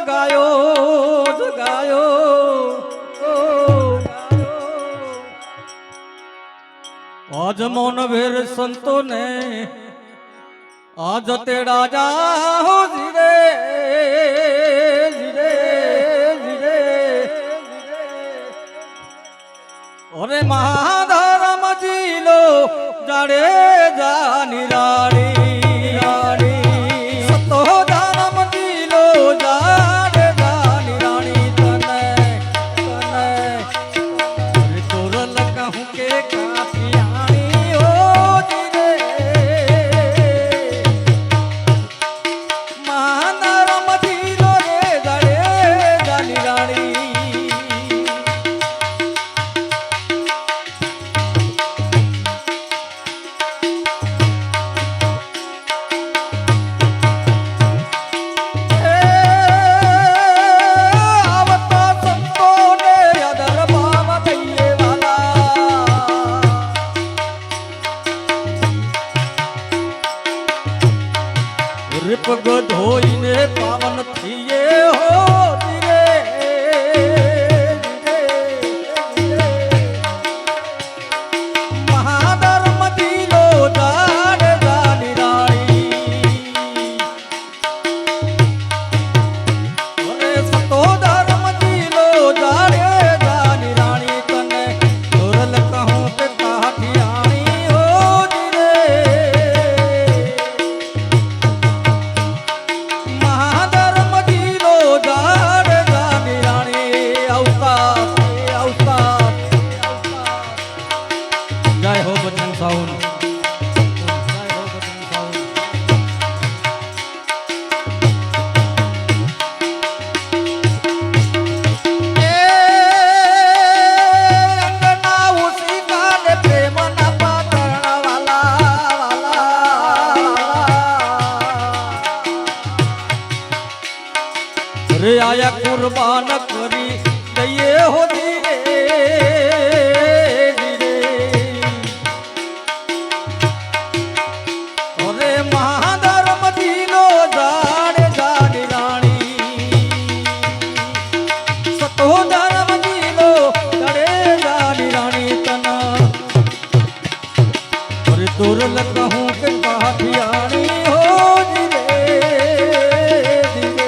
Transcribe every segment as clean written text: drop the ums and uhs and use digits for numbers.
જગાયો જગાયો આજ મૌન વેર સંતો ને આજ તેડા જાઓ ધીરે ધીરે ધીરે અરે મહાધારમ જીલો જાડે જાની રાણી રાણી સતો ધારમ જીલો જાડે જાની રાણી તને તને તોરલ કહું કે કાપિયાણી ઓ ધીરે મહાધારમ જીલો રે જાડે જાની રાણી પગ ધોઈને પાવન થઈએ હો ધીરે મહાધર્મ દિલો જાડે જાની રાણી અરે સતો ધર્મ દિલો જાડે જાની રાણી તને દોરલ કહું કે કાઠિયાણી હો ધીરે જય હો બચન સાઉન્ડ જય હો બચન સાઉન્ડ એ અંગના ઉસી કાલે પ્રેમ ના પાતણ વાલા રે આયા કુરબાન કરી દઈએ હો ધીરે તોરલ કહું કે કાઠિયાણી હો ધીરે ધીરે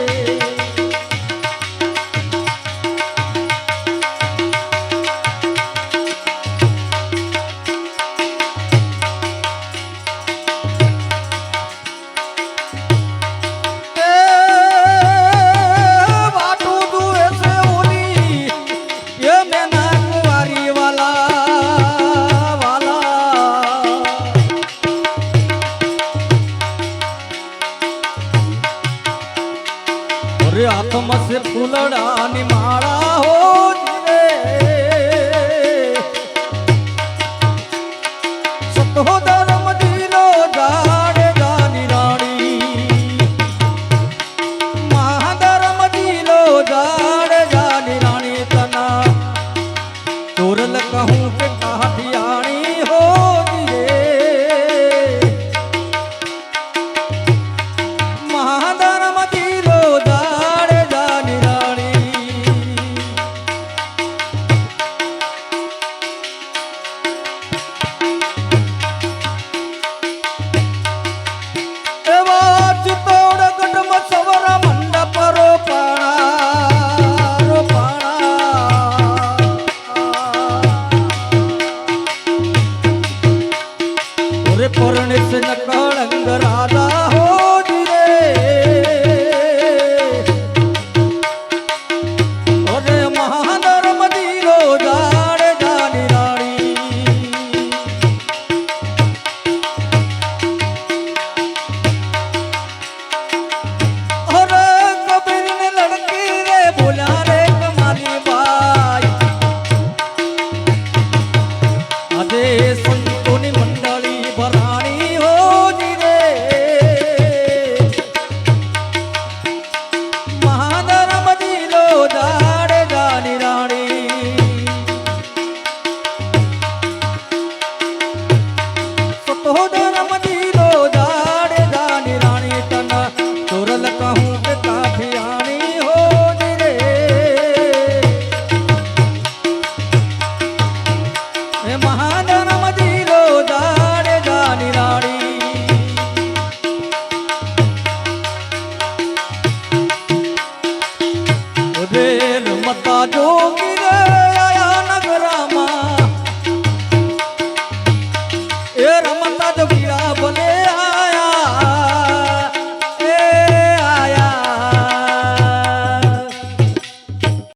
વાટું દુએ છે ઓલી એ મેના કુંવારી વાલા હાથમાં સે ફૂલડાની માળા હો ધીરે સતો ધર્મ દિલો જાડે જાની રાણી મહાધર્મ દિલો જાડે જાની રાણી તના તોરલ કહું કે કાઠિયાણી હો ધીરે મહાધર્મ દિલો પરણેશ ન કળંગ રાજ